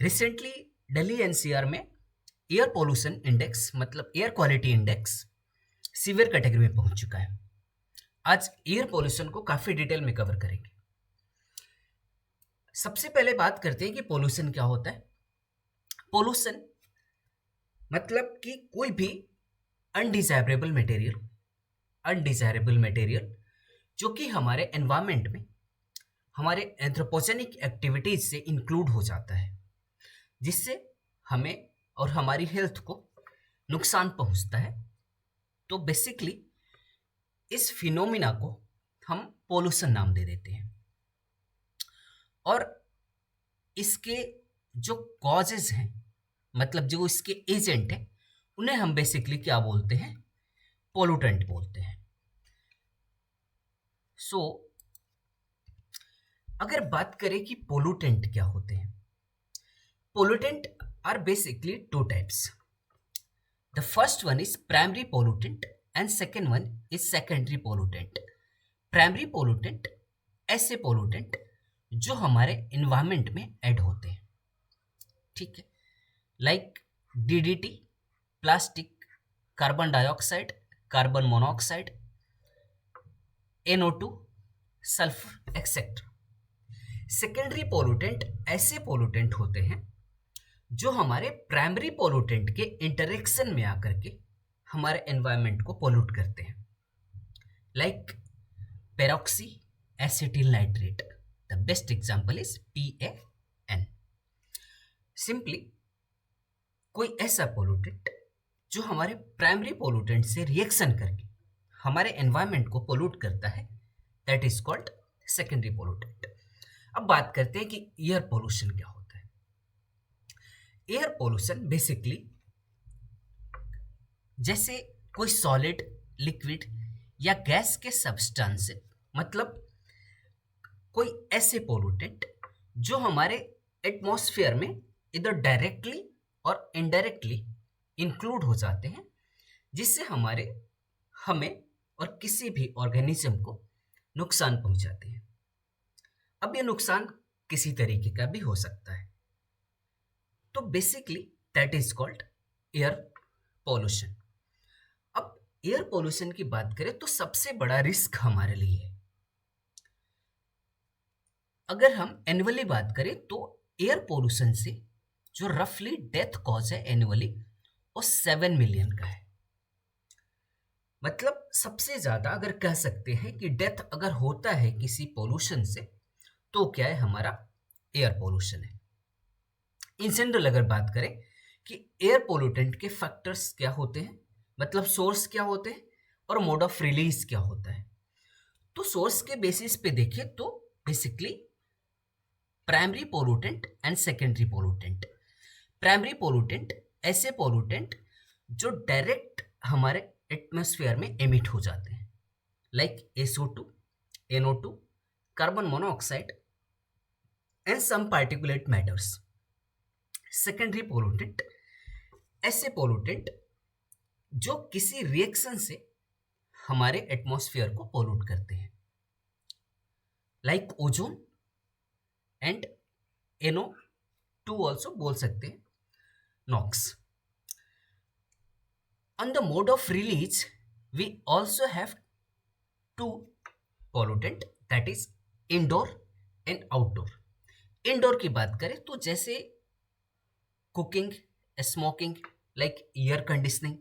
Recently Delhi NCR में air pollution index मतलब air quality index severe category में पहुंच चुका है। आज एयर पोल्यूशन को काफ़ी डिटेल में कवर करेंगे। सबसे पहले बात करते हैं कि पोल्यूशन क्या होता है। पोल्यूशन मतलब कि कोई भी अनडिजायरेबल मटेरियल जो कि हमारे एनवायरनमेंट में हमारे एंथ्रोपोजेनिक एक्टिविटीज से इंक्लूड हो जाता है, जिससे हमें और हमारी हेल्थ को नुकसान पहुंचता है। तो बेसिकली इस फिनोमिना को हम पोल्यूशन नाम दे देते हैं। और इसके जो कॉजेज हैं मतलब जो इसके एजेंट हैं उन्हें हम बेसिकली क्या बोलते हैं, पोल्यूटेंट बोलते हैं। सो अगर बात करें कि पोल्यूटेंट क्या होते हैं, pollutant are basically two types. The first one is primary pollutant and second one is secondary pollutant. Primary pollutant ऐसे pollutant जो हमारे environment में ऐड होते हैं, ठीक है, like DDT, plastic, carbon dioxide, carbon monoxide, NO2, sulphur etcetera. Secondary pollutant ऐसे pollutant होते हैं जो हमारे प्राइमरी पोल्यूटेंट के इंटरेक्शन में आकर के हमारे एनवायरनमेंट को पोल्यूट करते हैं, like peroxy acetyl nitrate. The best example is PAN। Simply कोई ऐसा पोल्यूटेंट जो हमारे प्राइमरी पोल्यूटेंट से रिएक्शन करके हमारे एनवायरनमेंट को पोल्यूट करता है, that is called secondary pollutant. अब बात करते हैं कि एयर पोल्यूशन क्या होता है। एयर पोल्यूशन बेसिकली जैसे कोई सॉलिड, लिक्विड या गैस के सब्सटेंस मतलब कोई ऐसे पोल्यूटेंट जो हमारे एटमॉस्फेयर में इधर डायरेक्टली और इनडायरेक्टली इंक्लूड हो जाते हैं, जिससे हमें और किसी भी ऑर्गेनिज्म को नुकसान पहुंचाते हैं। अब ये नुकसान किसी तरीके का भी हो सकता है। तो basically that is called air pollution. अब एयर पोल्यूशन की बात करें तो सबसे बड़ा रिस्क हमारे लिए है। अगर हम एनुअली बात करें तो एयर पोल्यूशन से जो रफली डेथ कॉज है एनुअली वो 7 मिलियन का है। मतलब सबसे ज्यादा अगर कह सकते हैं कि डेथ अगर होता है किसी पोल्यूशन से तो क्या है, हमारा एयर पोल्यूशन है। इन जनरल अगर बात करें कि एयर पोल्यूटेंट के फैक्टर्स क्या होते हैं, मतलब सोर्स क्या होते हैं और मोड ऑफ रिलीज क्या होता है, तो सोर्स के बेसिस पे देखें तो basically primary pollutant and secondary pollutant. Primary pollutant ऐसे पोल्यूटेंट जो डायरेक्ट हमारे एटमॉस्फेयर में एमिट हो जाते हैं, like SO2, NO2, carbon monoxide and some particulate matters. Secondary pollutant ऐसे पोल्यूटेंट जो किसी रिएक्शन से हमारे एटमॉस्फेयर को पोल्यूट करते हैं, like ozone and NO2 also बोल सकते हैं, Knox. On the mode of release, we also have two pollutant, that is indoor and outdoor. Indoor की बात करें तो जैसे cooking, smoking, like air conditioning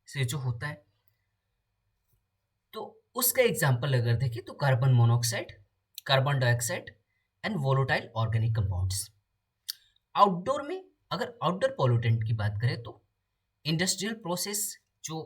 से जो होता है, तो उसका एग्जाम्पल अगर देखें तो carbon monoxide, carbon dioxide and volatile organic compounds. Outdoor में अगर आउटडोर पोल्यूटेंट की बात करें तो इंडस्ट्रियल प्रोसेस जो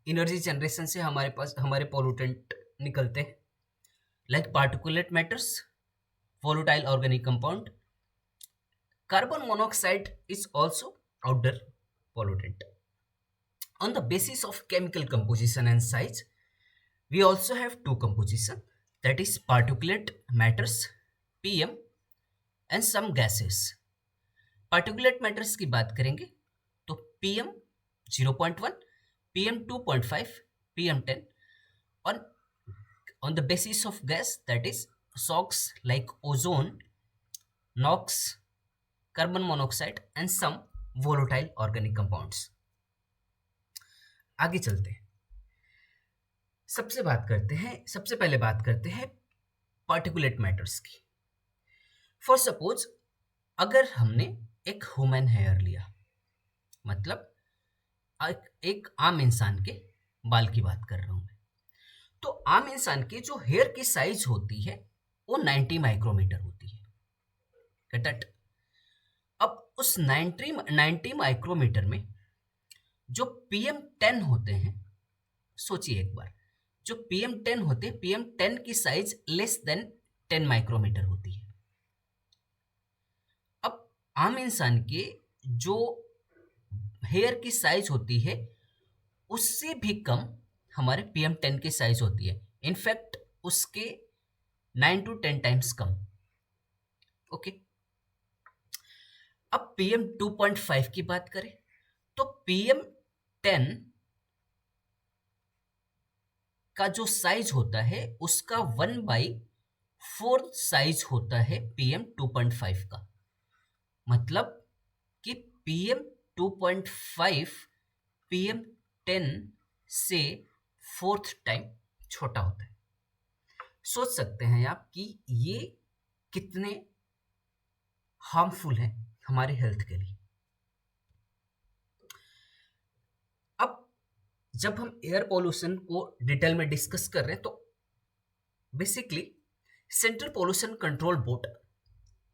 एनर्जी जनरेशन से हमारे पास हमारे पोल्यूटेंट निकलते हैं, like particulate matters, volatile organic compound. Carbon monoxide is also outdoor pollutant. On the basis of chemical composition and size, we also have two composition, that is particulate matters PM and some gases. Particulate matters की बात करेंगे तो PM 0.1, PM 2.5, PM 10 on the basis of gas, that is SOx like ozone, NOx, carbon monoxide and some volatile organic compounds. आगे चलते हैं। सबसे पहले बात करते हैं पार्टिकुलेट मैटर्स की। फॉर सपोज अगर हमने एक ह्यूमन हेयर लिया, मतलब एक आम इंसान के बाल की बात कर रहा हूं मैं, तो आम इंसान की जो हेयर की साइज होती है वो 90 माइक्रोमीटर होती है। Get it? अब उस 90 माइक्रोमीटर में जो PM10 होते हैं, सोचिए एक बार, जो PM10 होते हैं, PM10 की साइज लेस देन 10 माइक्रोमीटर होती है। अब आम इंसान के जो हेयर की साइज होती है उससे भी कम हमारे PM10 की साइज होती है, इनफैक्ट उसके 9 to 10 टाइम्स कम। ओके, अब PM2.5 की बात करें तो PM10 का जो साइज होता है उसका 1/4 साइज होता है PM2.5 का। मतलब कि PM2.5 PM10 से 4th टाइम छोटा होता है। सोच सकते हैं आप कि ये कितने हार्मफुल है हमारे हेल्थ के लिए। अब जब हम एयर पोल्यूशन को डिटेल में डिस्कस कर रहे हैं तो basically central pollution control board,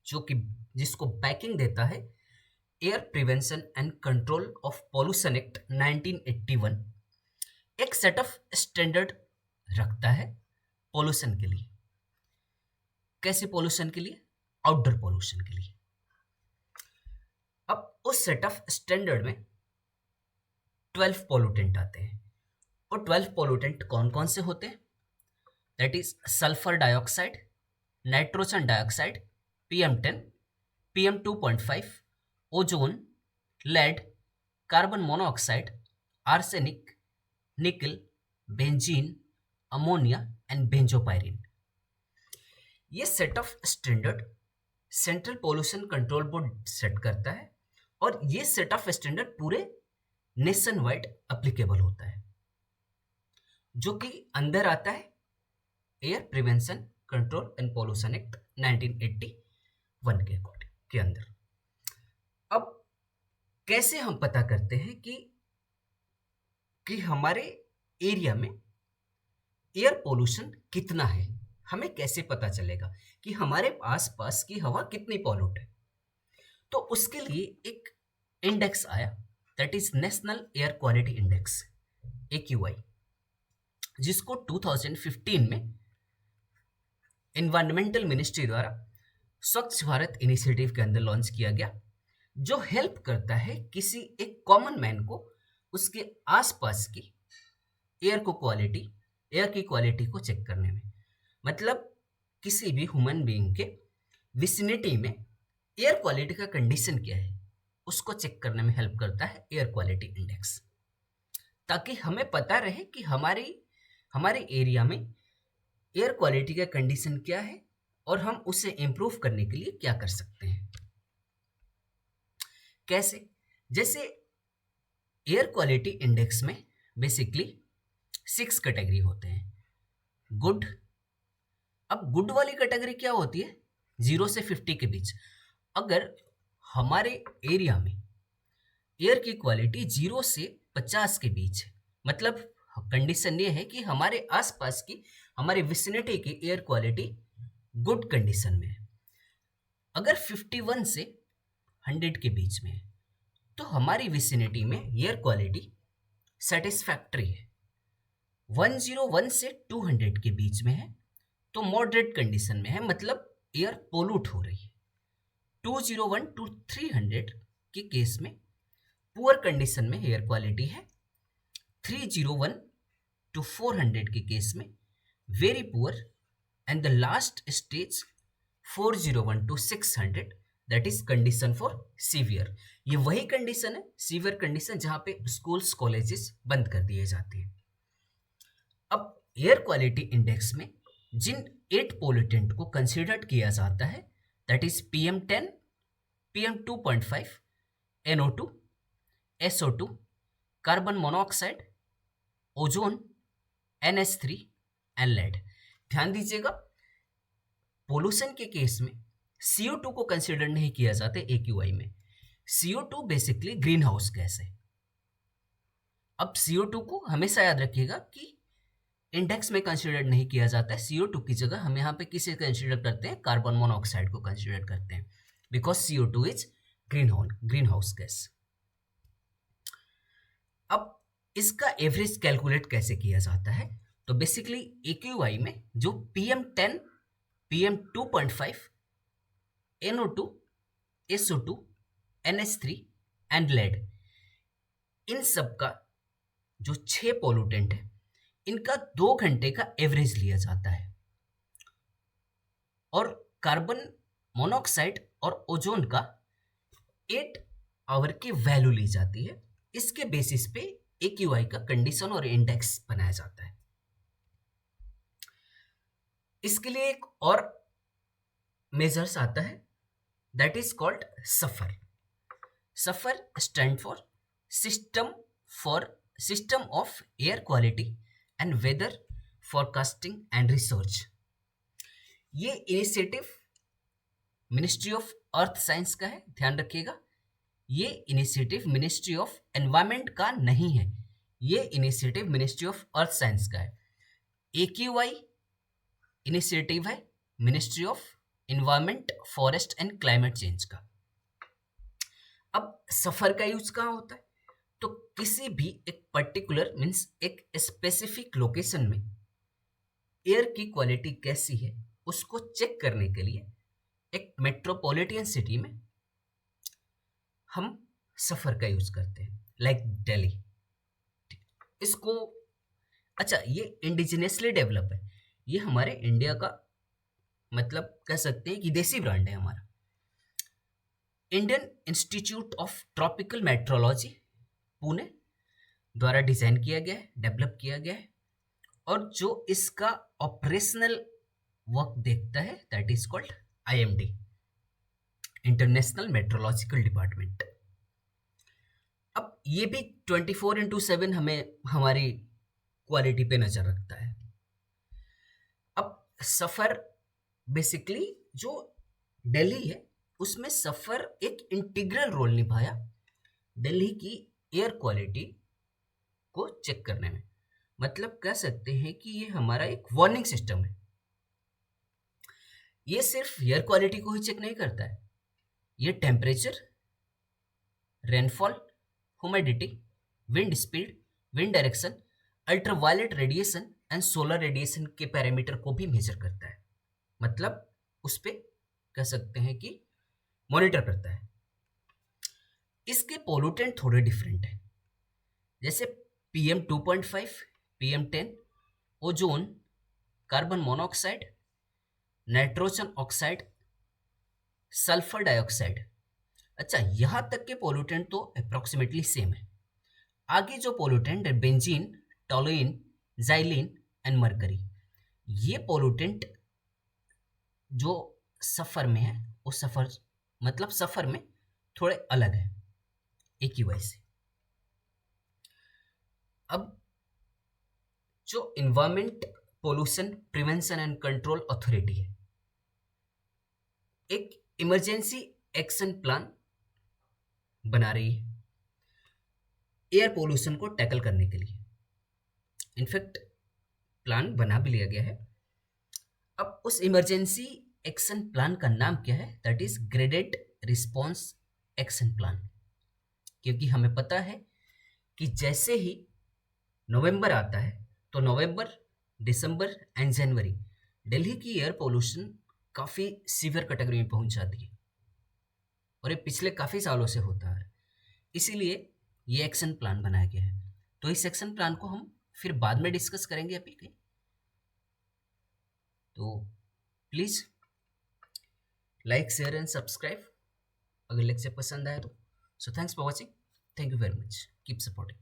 जो कि जिसको बैकिंग देता है air prevention and control of pollution act 1981, एक सेट ऑफ स्टैंडर्ड रखता है पॉल्यूशन के लिए। कैसे पॉल्यूशन के लिए? आउटडोर पॉल्यूशन के लिए। अब उस सेट ऑफ स्टैंडर्ड में 12 पॉल्यूटेंट आते हैं, और 12 पॉल्यूटेंट कौन कौन से होते हैं? That is sulphur dioxide, nitrogen dioxide, PM10, PM2.5, ozone, lead, carbon monoxide, arsenic, nickel, benzene, ammonia and benzopyrene. ये set of standard central pollution control board set करता है, और ये सेट ऑफ स्टैंडर्ड पूरे नेशन वाइड एप्लीकेबल होता है, जो कि अंदर आता है air prevention control and pollution act 1981 के अंदर। अब कैसे हम पता करते हैं कि हमारे एरिया में एयर पोल्यूशन कितना है? हमें कैसे पता चलेगा कि हमारे आसपास की हवा कितनी पॉल्यूट है? तो उसके लिए एक इंडेक्स आया, that is national air quality index, AQI, जिसको 2015 में एनवायरमेंटल मिनिस्ट्री द्वारा स्वच्छ भारत इनिशिएटिव के अंदर लॉन्च किया गया, जो हेल्प करता है किसी एक कॉमन मैन को उसके आसपास की एयर की क्वालिटी को चेक करने में। मतलब किसी भी ह्यूमन बीइंग के विसिनिटी में एयर क्वालिटी का कंडीशन क्या है उसको चेक करने में हेल्प करता है एयर क्वालिटी इंडेक्स, ताकि हमें पता रहे कि हमारे एरिया में एयर क्वालिटी का कंडीशन क्या है और हम उसे इम्प्रूव करने के लिए क्या कर सकते हैं। कैसे? जैसे एयर क्वालिटी इंडेक्स में बेसिकली 6 कैटेगरी होते हैं। गुड। अब गुड वाली कैटेगरी क्या होती है? 0 से 50 के बीच। अगर हमारे एरिया में एयर की क्वालिटी 0 से 50 के बीच है, मतलब कंडीशन ये है कि हमारे आसपास की हमारे विसिनिटी की एयर क्वालिटी गुड कंडीशन में है। अगर 51 से 100 के बीच में है तो हमारी विसिनिटी में एयर क्वालिटी सेटिस्फैक्ट्री है। 101 से 200 के बीच में है तो मॉडरेट कंडीशन में है, मतलब एयर पोल्यूट हो रही है। 201 टू 300 के केस में पुअर कंडीशन में एयर क्वालिटी है। 301 टू 400 के केस में very poor, and the last stage 401 to 600 that is condition for severe. ये वही कंडीशन है, सीवियर कंडीशन, जहां पे स्कूल्स कॉलेजेस बंद कर दिए जाते हैं। अब एयर क्वालिटी इंडेक्स में जिन 8 पोल्यूटेंट को कंसिडर्ड किया जाता है that is PM10, PM2.5, NO2, SO2, carbon monoxide, ozone, NH3 and lead. ध्यान दीजिएगा, पोल्यूशन के केस में CO2 को कंसिडर नहीं किया जाता AQI में। CO2 basically green house gas है। अब CO2 को हमेशा याद रखिएगा कि इंडेक्स में कंसिडर नहीं किया जाता है। CO2 की जगह हम यहाँ पे किसे कंसिडर करते हैं, कार्बन मोनोऑक्साइड को कंसिडर करते हैं, because CO2 is green house gas. अब इसका एवरेज कैलकुलेट कैसे किया जाता है, तो बेसिकली AQI में जो PM10, PM2.5, NO2, SO2, NH3 and lead, इन सब का जो 6 पोल्यूटेंट है, इनका 2 घंटे का एवरेज लिया जाता है, और कार्बन मोनोऑक्साइड और ओजोन का 8 आवर की वैल्यू ली जाती है। इसके बेसिस पे AQI का कंडीशन और इंडेक्स बनाया जाता है। इसके लिए एक और मेजर्स आता है, that is called SAFAR. SAFAR stand for system of air quality and weather forecasting and research. ये initiative ministry of earth science का है, ध्यान रखिएगा। ये इनिशिएटिव मिनिस्ट्री ऑफ एनवायरमेंट का नहीं है, ये initiative ministry of earth science का है। AQI इनिशिएटिव है ministry of environment, forest and climate change का। अब सफर का यूज कहाँ होता है, तो किसी भी एक पर्टिकुलर मीन्स एक स्पेसिफिक लोकेशन में एयर की क्वालिटी कैसी है उसको चेक करने के लिए एक मेट्रोपॉलिटन सिटी में हम सफर का यूज करते हैं, लाइक दिल्ली। इसको अच्छा, ये इंडिजिनियसली डेवलप है, ये हमारे इंडिया का मतलब कह सकते हैं कि देसी ब्रांड है हमारा। Indian institute of tropical metrology Pune द्वारा डिजाइन किया गया है, डेवलप किया गया है, और जो इसका ऑपरेशनल वर्क देखता है that is called IMD, international meteorological department. अब ये भी 24/7 हमें हमारी क्वालिटी पे नजर रखता है। अब सफर बेसिकली जो दिल्ली है उसमें सफर एक इंटीग्रल रोल निभाया दिल्ली की एयर क्वालिटी को चेक करने में। मतलब कह सकते हैं कि ये हमारा एक वार्निंग सिस्टम है। ये सिर्फ एयर क्वालिटी को ही चेक नहीं करता है, ये temperature, rainfall, humidity, wind speed, wind direction, ultraviolet radiation and solar radiation के पैरामीटर को भी मेजर करता है। मतलब उस पे कह सकते हैं कि मॉनिटर करता है। इसके पोल्यूटेंट थोड़े डिफरेंट हैं, जैसे PM2.5, PM10, ozone, carbon monoxide, nitrogen oxide, sulphur dioxide. अच्छा, यहाँ तक के पोल्यूटेंट तो अप्रोक्सीमेटली सेम है। आगे जो पोल्यूटेंट है benzene, toluene, xylene and mercury, ये पोल्यूटेंट जो सफर में है वो सफर में थोड़े अलग है AQI से। अब जो environment pollution prevention and control authority है, एक इमरजेंसी एक्शन प्लान बना रही है एयर पोल्यूशन को टैकल करने के लिए। इनफैक्ट प्लान बना भी लिया गया है। अब उस इमरजेंसी एक्शन प्लान का नाम क्या है, that is graded response action plan. क्योंकि हमें पता है कि जैसे ही नवंबर आता है तो नवंबर, दिसंबर एंड जनवरी दिल्ली की एयर पोल्यूशन काफ़ी सीवियर कैटेगरी में पहुंच जाती है, और ये पिछले काफ़ी सालों से होता है। इसीलिए ये एक्शन प्लान बनाया गया है। तो इस एक्शन प्लान को हम फिर बाद में डिस्कस करेंगे अभी के। तो please like, share and subscribe अगर लेक्चर पसंद आए तो। So thanks for watching, thank you very much, keep supporting.